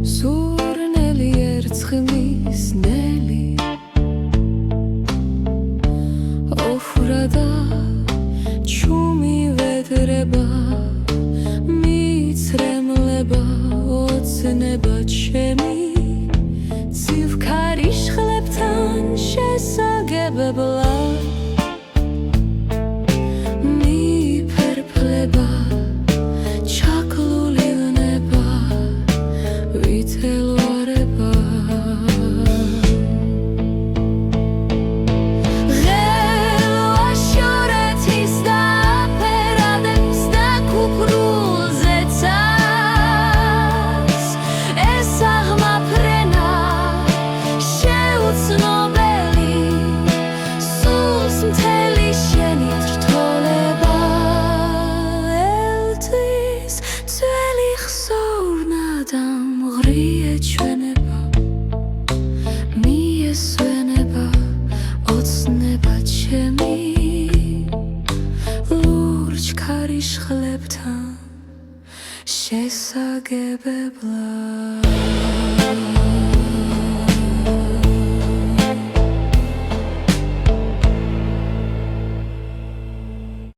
სურნელი ერცხმის ნელი ოხრა და ჩუმი ვედრება მიცრემლება ოცნება ჩემი ცივქარიშხლებთან შესაგებებლად მიფერფლება ჩვენება მიესვენება ოცნება ჩემი ლურჯ ქარიშხლებთან შესაგებებლად